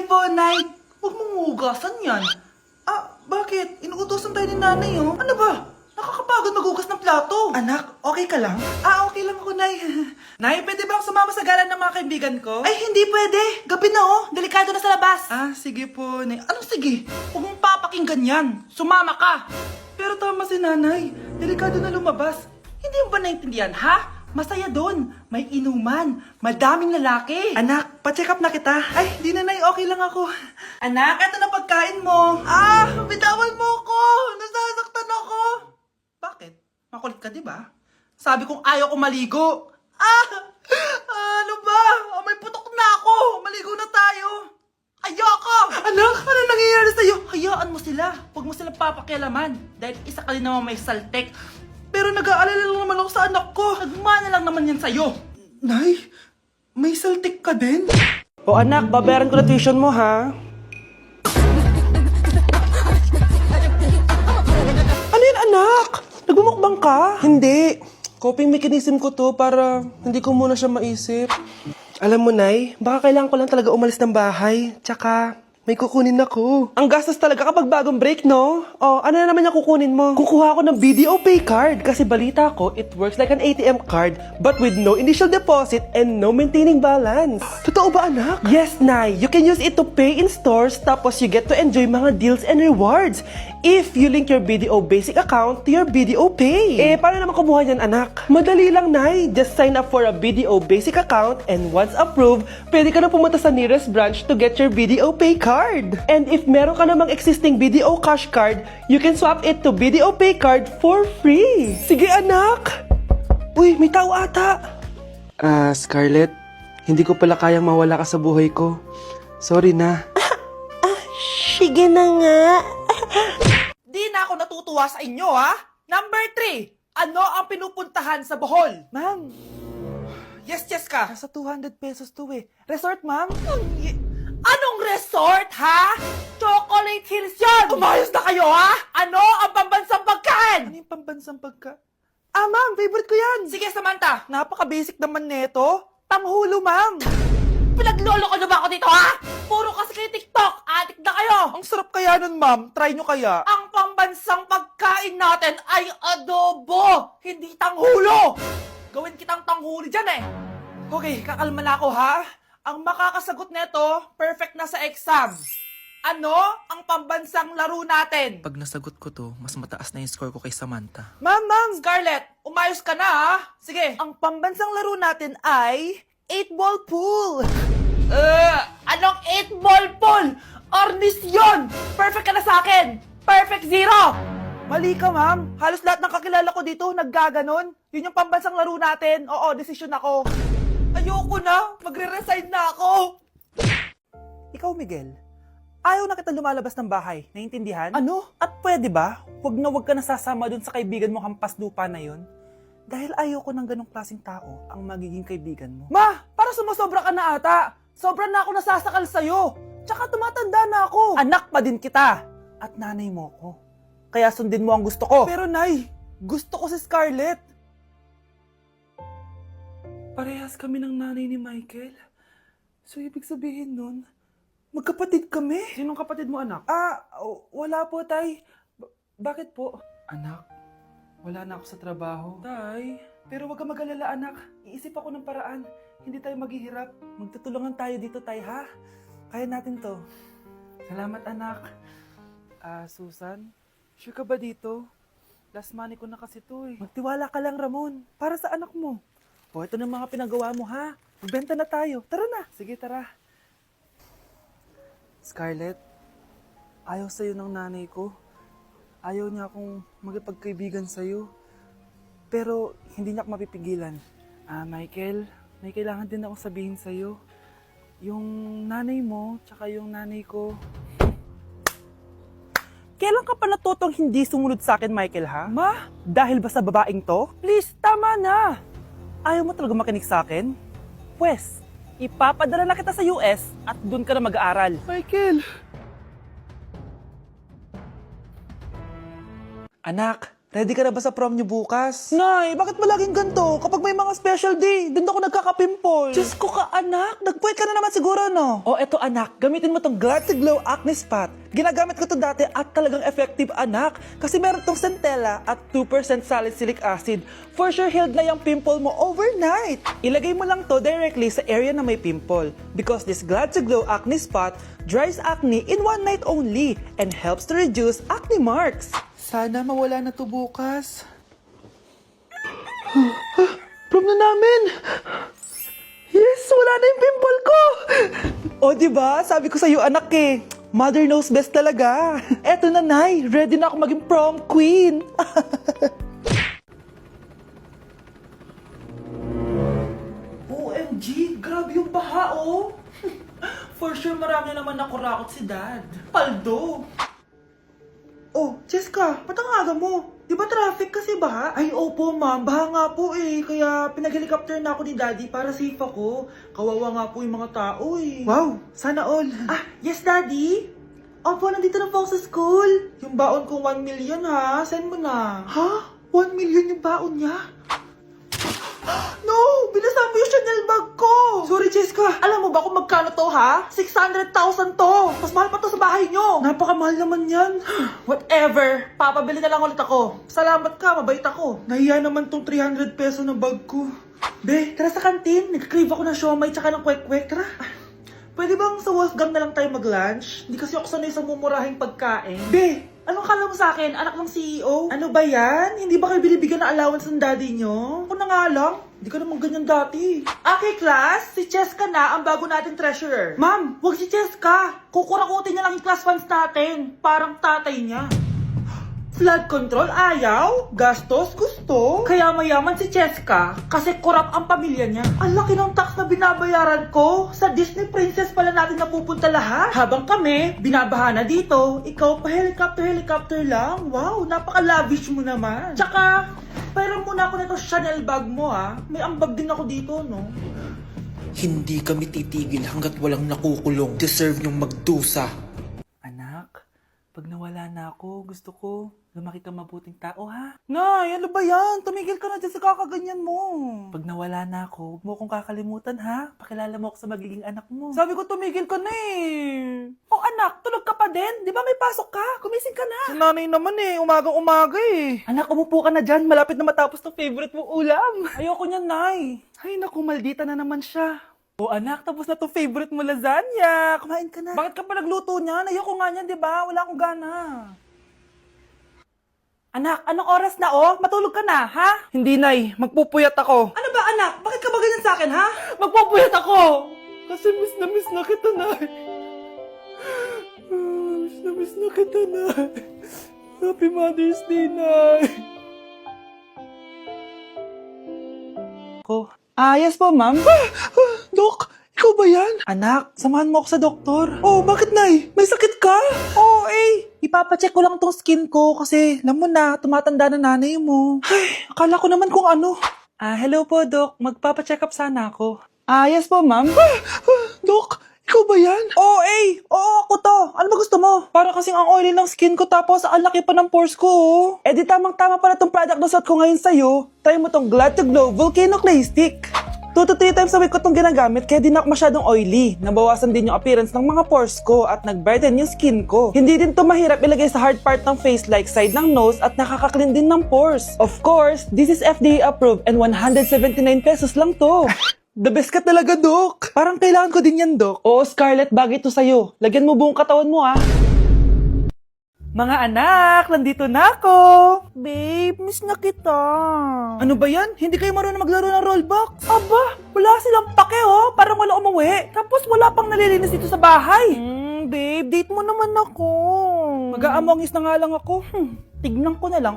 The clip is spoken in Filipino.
po, Nay. Huwag mong hugasan yan. Bakit? Inuutosan tayo ni nanay, oh. Ano ba? Nakakapagod maghugas ng plato. Anak, okay ka lang? Okay lang ako, Nay. Nay, pwede ba akong sumama sa gala ng mga kaibigan ko? Ay, hindi pwede. Gabi na, oh. Delikado na sa labas. Sige po, Nay. Anong sige? Huwag mong papakinggan yan. Sumama ka. Pero tama si nanay. Delikado na lumabas. Hindi mo ba naintindihan, ha? Masaya doon. May inuman. Madaming lalaki. Anak, pa-check up na kita. Ay, di na, Nay. Okay lang ako. Anak, eto na pagkain mo. Bitawan mo ko. Nasasaktan ako. Bakit? Makulit ka, di ba? Sabi kong ayaw ko maligo. Ano ba? May putok na ako. Maligo na tayo. Ayoko! Anak, ano nangyayari sa'yo? Hayaan mo sila. Huwag mo silang papakialaman. Dahil isa ka din naman may saltek. Pero nag-aalala lang naman ako sa anak ko. Nagmana lang naman yan sa'yo. Nay, may saltik ka din? O anak, babayaran ko na tuition mo, ha? Ano yun, anak? Nagmumukbang ka? Hindi. Coping mechanism ko to para hindi ko muna siya maisip. Alam mo, Nay, baka kailangan ko lang talaga umalis ng bahay. Tsaka, may kukunin ako. Ang gastos talaga kapag bagong break, no? O, ano na naman yung kukunin mo? Kukuha ako ng BDO Pay card kasi balita ko, it works like an ATM card but with no initial deposit and no maintaining balance. Totoo ba, anak? Yes, Nay. You can use it to pay in stores tapos you get to enjoy mga deals and rewards if you link your BDO Basic account to your BDO Pay. Paano naman kumuha yan, anak? Madali lang, Nay. Just sign up for a BDO Basic account and once approved, pwede ka na pumunta sa nearest branch to get your BDO Pay card. And if meron ka namang existing BDO Cash card, you can swap it to BDO Pay card for free. Sige, anak! Uy, may tao ata. Scarlett, hindi ko pala kayang mawala ka sa buhay ko. Sorry na. Sige na nga. Di na ako natutuwa sa inyo, ha? Number 3, ano ang pinupuntahan sa Bohol? Ma'am. Yes ka. Nasa 200 pesos to eh. Resort, ma'am? Anong resort, ha? Chocolate Hills yun! Umayos na kayo, ha? Ano ang pambansang pagkain? Ano yung pambansang pagkain? Ma'am, favorite ko yan. Sige, Samantha. Napaka-basic naman neto. Tanghulo, ma'am. Pinaglolo ko na ba ako dito, ha? Puro kasi kayo TikTok. Adik na kayo. Ang sarap kaya nun, ma'am. Try nyo kaya. Ang pambansang pagkain natin ay adobo, hindi tanghulo. Gawin kitang tanghuli dyan, eh. Okay, kakalma na ako, ha? Ang makakasagot neto, perfect na sa exam. Ano ang pambansang laro natin? Pag nasagot ko to, mas mataas na yung score ko kay Samantha. Ma'am! Scarlett, umayos ka na, ha? Sige, ang pambansang laro natin ay 8-ball pool. Anong 8-ball pool? Ornis yun! Perfect ka na sa akin! Perfect 0! Mali ka, ma'am. Halos lahat ng kakilala ko dito naggaganon. Yun yung pambansang laro natin. Oo, desisyon ako. Ayoko na. Magre-resign na ako. Ikaw, Miguel. Ayaw na kita lumalabas ng bahay. Naiintindihan? Ano? At pwede ba? Huwag ka nasasama dun sa kaibigan mo hampas lupa na yun. Dahil ayoko ng ganong klaseng tao ang magiging kaibigan mo. Ma! Para sumusobra ka na ata. Sobra na ako nasasakal sa'yo. Tsaka tumatanda na ako. Anak pa din kita. At nanay mo ko. Kaya sundin mo ang gusto ko. Pero Nay, gusto ko si Scarlett. Parehas kami ng nanay ni Michael. So, ibig sabihin nun, magkapatid kami. Sinong kapatid mo, anak? Wala po, Tay. Bakit po? Anak, wala na ako sa trabaho. Tay, pero wag ka mag-alala, anak. Iisip ako ng paraan. Hindi tayo maghihirap. Magtutulungan tayo dito, Tay, ha? Kaya natin to. Salamat, anak. Susan, sure ka ba dito? Last money ko na kasi to, eh. Magtiwala ka lang, Ramon. Para sa anak mo. O, ito na mga pinagawa mo, ha? Magbenta na tayo. Tara na. Sige, tara. Scarlett, ayaw sa'yo ng nanay ko. Ayaw niya akong magipagkaibigan sa'yo. Pero, hindi niya ako mapipigilan. Michael, may kailangan din akong sabihin sa'yo. Yung nanay mo, tsaka yung nanay ko. Kailan ka pa natutong hindi sumunod sa akin, Michael, ha? Ma, dahil ba sa babaeng to? Please, tama na! Ayaw mo talaga makinig sa akin? Pwes, ipapadala na kita sa US at doon ka na mag-aaral. Michael! Anak, Ready ka na ba sa prom niyo bukas? Nay, bakit ba laging ganito? Kapag may mga special day, doon ako nagkakapimpol. Diyos ko ka, anak. Nagpuwit ka na naman siguro, no? O, eto anak, gamitin mo tong Glad to Glow Acne Spot. Ginagamit ko to dati at talagang effective, anak. Kasi meron tong centella at 2% salicylic acid. For sure, healed na yung pimple mo overnight. Ilagay mo lang to directly sa area na may pimple. Because this Glad to Glow Acne Spot dries acne in one night only and helps to reduce acne marks. Sana mawala na to bukas. Prom na namin! Yes! Wala na yung pimple ko! O, diba? Sabi ko sa'yo, anak eh. Mother knows best talaga. Eto na, Nay. Ready na ako maging prom queen. OMG, grabe yung baha, oh. For sure, marami naman nakurakot si Dad. Paldo. Oh, Cheska, ba't ang aga mo? Di ba traffic kasi baha? Ay, opo ma'am, baha nga po eh. Kaya pinag-helicopter na ako ni Daddy para safe ako. Kawawa nga po yung mga tao eh. Wow! Sana all. Ah, yes Daddy? Opo, nandito na po ako sa school. Yung baon kong 1 million ha, send mo na. Ha? 1 million yung baon niya? No! Binasa mo yung Chanel bag ko! Sorry, Cheska. Alam mo ba kung magkano to, ha? 600,000 to! Mas mahal pa to sa bahay nyo! Napakamahal naman yan. Whatever. Papabili na lang ulit ako. Salamat ka, mabait ako. Nahiya naman tong 300 peso na bag ko. Be, tara sa kantin. Nag-crave ako ng siomay tsaka ng kwek-kwek. Tara. Pwede bang sa Wolfgang na lang tayo mag-lunch? Hindi kasi ako sanay sa mumurahing pagkain. Be, anong kala mo sa akin? Anak ng CEO? Ano ba yan? Hindi ba kayo binibigyan ng allowance ng daddy nyo? Ako na nga lang. Hindi ka naman ganyan dati. Okay, class. Si Cheska na ang bago nating treasurer. Ma'am, wag si Cheska. Kukurakutin niya lang yung class funds natin. Parang tatay niya. Flood control, ayaw. Gastos, gusto. Kaya mayaman si Cheska kasi korap ang pamilya niya. Ang laki ng tax na binabayaran ko. Sa Disney Princess pala natin napupunta lahat. Habang kami, binabaha na dito. Ikaw pa helicopter lang. Wow, napaka-lavish mo naman. Tsaka, pairam muna ako nito Chanel bag mo ha. May ambag din ako dito, no? Hindi kami titigil hanggat walang nakukulong. Deserve niyong magdusa. Anak, pag nawala na ako, gusto ko lumaki ka mabuting tao, ha? Nay, ano ba yan? Tumigil ka na dyan sa kakaganyan mo. Pag nawala na ako, huwag mo akong kakalimutan, ha? Pakilala mo ako sa magiging anak mo. Sabi ko tumigil ka na eh. Oh, anak, tulog ka pa din? Di ba may pasok ka? Kumising ka na. Si nanay naman eh, umagang-umaga eh. Anak, umupo ka na dyan. Malapit na matapos ng favorite mong ulam. Ayoko niyan, Nay. Ay, naku, maldita na naman siya. Oh, anak, tapos na to favorite mo lasagna. Kumain ka na. Bakit ka pa nagluto niyan? Ayoko nga niyan, di ba? Wala akong gana. Anak, anong oras na, oh? Matulog ka na, ha? Hindi, Nay. Magpupuyat ako. Ano ba, anak? Bakit ka ba ganyan sa akin, ha? Magpupuyat ako! Kasi miss na kita, Nay. Miss na kita, Nay. Happy Mother's Day, Nay. Ko. Yes po, ma'am. Dok, ikaw ba yan? Anak, samahan mo ako sa doktor. Oh, bakit, Nay? May sakit ka? Oo, ipapacheck ko lang tong skin ko kasi alam mo na, tumatanda na nanay mo. Ay, akala ko naman kung ano. Hello po, Dok. Magpapacheck up sana ako. Yes po, ma'am. Dok, ikaw ba yan? Oo, ako to. Ano ba gusto mo? Para kasing ang oily ng skin ko tapos ang laki pa ng pores ko, oh. Di tamang-tama pala tong product na suot ko ngayon sa'yo. Try mo tong Glad to Glow Volcano Clay Stick. 2 to 3 times a week ko itong ginagamit kaya di na ako masyadong oily. Nabawasan din yung appearance ng mga pores ko at nag-brighten yung skin ko. Hindi din to mahirap ilagay sa hard part ng face like side ng nose at nakaka-clean din ng pores. Of course, this is FDA approved and 179 pesos lang to. The best ka talaga, Dok. Parang kailangan ko din yan, Dok. Oo, Scarlett, bagay to sa'yo. Lagyan mo buong katawan mo, ha? Mga anak, nandito na ako. Babe, miss na kita. Ano ba yan? Hindi kayo marunong maglaro ng rollbox? Aba, wala silang pake, oh. Parang wala umuwi. Tapos wala pang nalilinis dito sa bahay. Babe, date mo naman ako. Mag-aamongis na nga lang ako. Tignan ko na lang